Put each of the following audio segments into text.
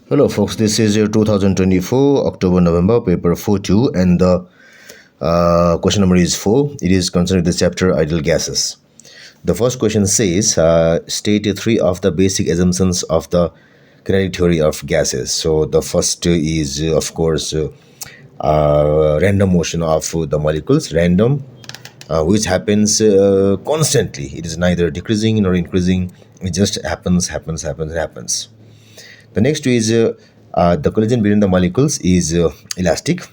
Hello folks, this is your 2024 October-November paper 4-2 and the question number is 4. It is concerning the chapter ideal gases. The first question says, state 3 of the basic assumptions of the kinetic theory of gases. So the first is of course random motion of the molecules, random, which happens constantly. It is neither decreasing nor increasing. It just happens. The next is the collision between the molecules is elastic.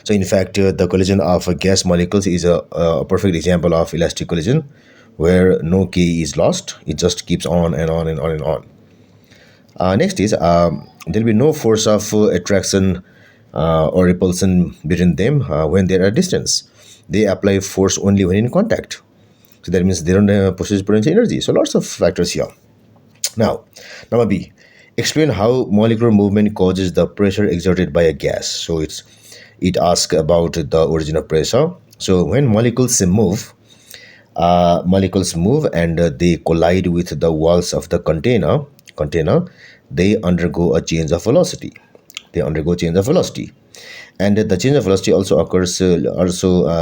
So in fact, the collision of gas molecules is a perfect example of elastic collision, where no K is lost. It just keeps on and on and on and on. Next is there will be no force of attraction or repulsion between them when they are at distance. They apply force only when in contact. So that means they don't possess potential energy. So lots of factors here. Now, number B. Explain how molecular movement causes the pressure exerted by a gas. So it asks about the origin of pressure. So when molecules move and they collide with the walls of the container, they undergo a change of velocity. And the change of velocity also occurs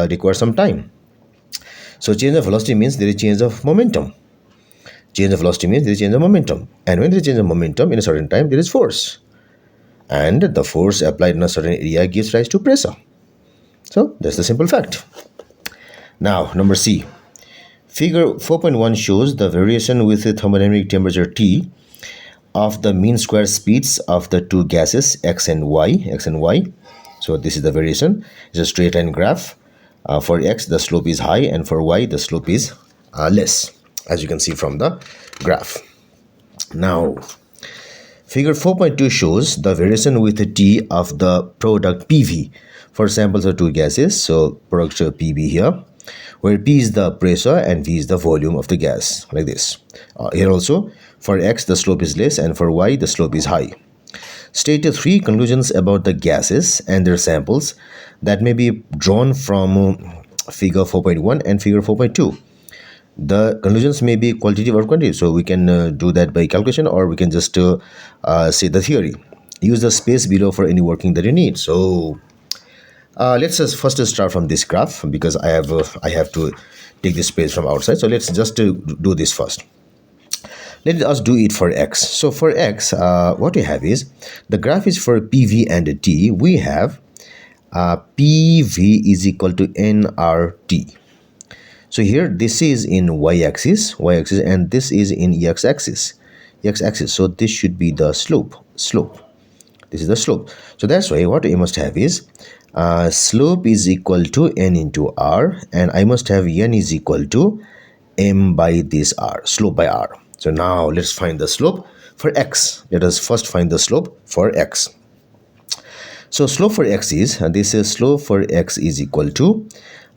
requires some time. So change of velocity means there is change of momentum. Change of velocity means there is change of momentum. And when there is change of momentum in a certain time, there is force. And the force applied in a certain area gives rise to pressure. So that's the simple fact. Now, number C. Figure 4.1 shows the variation with the thermodynamic temperature T of the mean square speeds of the two gases X and Y. So this is the variation. It's a straight line graph. For X, the slope is high, and for Y, the slope is less, as you can see from the graph. Now, figure 4.2 shows the variation with the T of the product PV for samples of two gases. So product PV here, where P is the pressure and V is the volume of the gas, like this. Here also, for X, the slope is less, and for Y, the slope is high. State 3 conclusions about the gases and their samples that may be drawn from figure 4.1 and figure 4.2. The conclusions may be qualitative or quantitative, so we can do that by calculation, or we can just say the theory. Use the space below for any working that you need. So let's just first start from this graph, because I have to take this space from outside. So let's just do this first. Let us do it for X. So for X, what we have is, the graph is for PV and T. We have PV is equal to nRT. So here this is in y-axis, and this is in x-axis. So this should be the slope. This is the slope. So that's why what we must have is slope is equal to n into r, and I must have n is equal to m by this r, slope by r. So now let's find the slope for X. Let us first find the slope for X. So slope for X is, this is slope for X is equal to,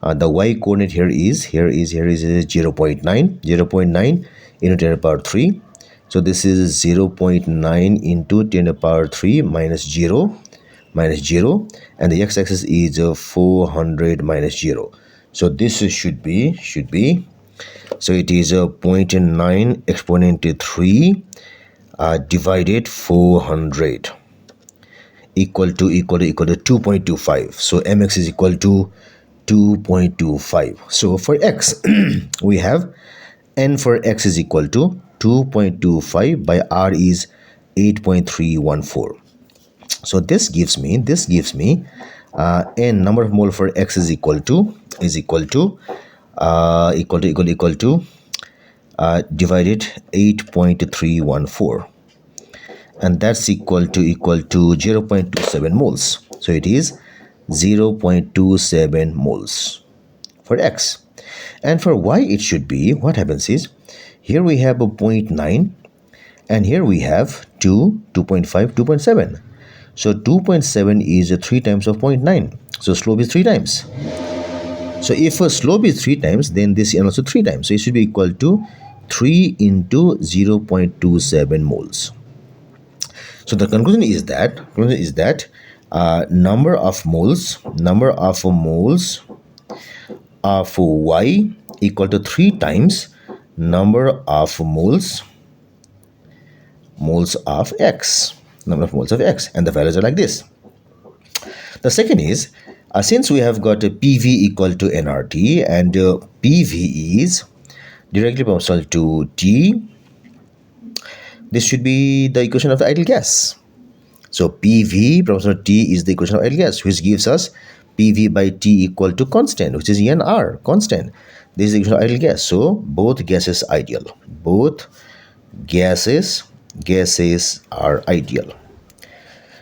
the y coordinate here is 0.9 into 10 to the power 3. So this is 0.9 into 10 to the power 3 minus 0, and the x-axis is 400 minus 0. So this should be, so it is 0.9 exponent to 3 divided 400 equal to 2.25. So mx is equal to 2.25. So for X, we have n for X is equal to 2.25 by R is 8.314. So this gives me n number of mole for X is equal to divided 8.314, and that's equal to 0.27 moles. So it is 0.27 moles for X. And for Y, it should be, what happens is, here we have a 0.9, and here we have 2, 2.5, 2.7. So 2.7 is 3 times of 0.9. So slope is 3 times. So if a slope is 3 times, then this is also 3 times. So it should be equal to 3 into 0.27 moles. So the conclusion is that number of moles of Y equal to 3 times number of moles of X. number of moles of X, and the values are like this. The second is, since we have got a PV equal to nRT, and PV is directly proportional to T, this should be the equation of the ideal gas. So PV proportional to T is the equation of ideal gas, which gives us PV by T equal to constant, which is NR, constant. This is the equation of ideal gas. So both gases ideal. Both gases are ideal.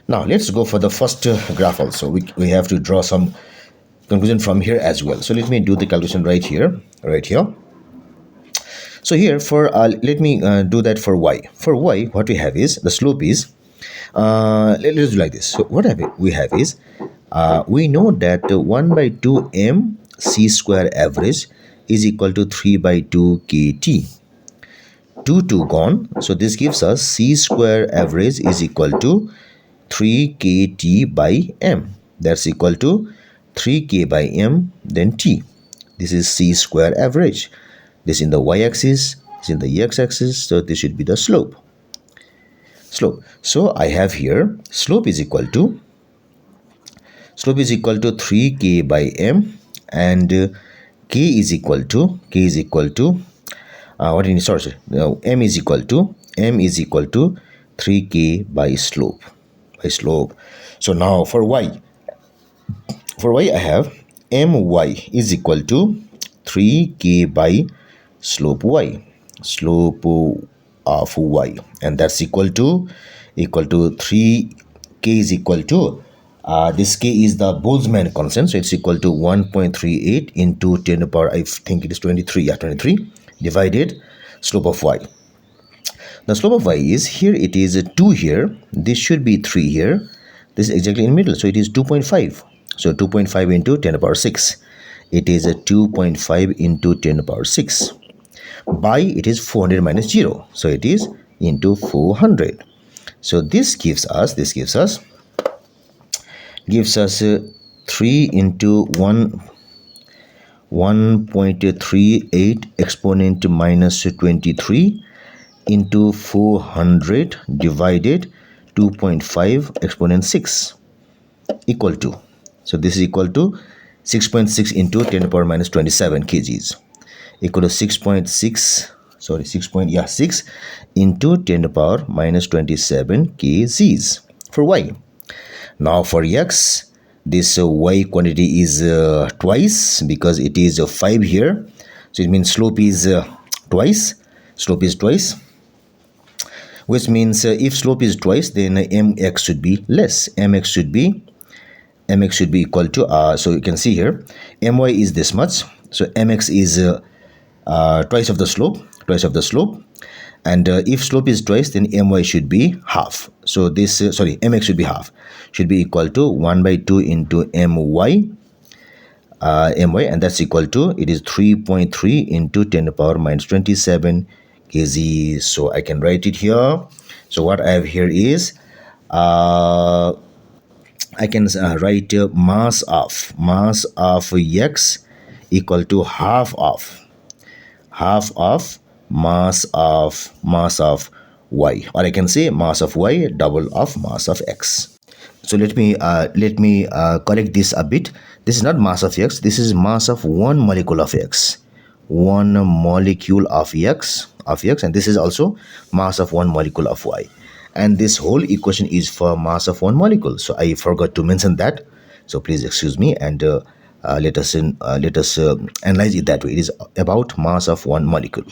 Now let's go for the first graph also. We have to draw some conclusion from here as well. So let me do the calculation right here. So here for let me do that for y. For y, what we have is the slope is let's do like this. So what we have is we know that 1 by 2 m c square average is equal to 3 by 2 kt. 2 gone, so this gives us c square average is equal to 3 kt by m. That's equal to 3k by m then t. This is c square average. This in the y-axis, this in the x-axis, so this should be the slope. So I have here slope is equal to 3k by m, and k is equal to what is sorry no, m is equal to 3k by slope. So now for y I have my is equal to 3k by slope of y, and that's equal to 3k is equal to this k is the Boltzmann constant, so it's equal to 1.38 into 10 to the power, I think it is 23, 23 divided slope of y. The slope of y is, here it is 2 here, this should be 3 here, this is exactly in the middle, so it is 2.5. So 2.5 into 10 to the power 6, it is 2.5 into 10 to the power 6. By it is 400 minus 0, so it is into 400. So this gives us 3 into 1.38 exponent minus 23 into 400 divided 2.5 exponent 6 equal to, so this is equal to 6.6 into 10 to the power minus 27 kgs, equal to 6.6 into 10 to the power minus 27 kgs for y. Now for x, this y quantity is twice, because it is 5 here, so it means slope is twice, which means if slope is twice, then mx should be less. mx should be equal to so you can see here my is this much, so mx is twice of the slope, and if slope is twice, then my should be half. So this mx should be half, should be equal to 1 by 2 into my, and that's equal to, it is 3.3 into 10 to the power minus 27 kg. So I can write it here. So what I have here is I can write mass of x equal to half of mass of y, or I can say mass of y double of mass of x. So let me correct this a bit. This is not mass of x, this is mass of one molecule of x, and this is also mass of one molecule of y, and this whole equation is for mass of one molecule. So I forgot to mention that, so please excuse me, and let us analyze it that way. It is about mass of one molecule.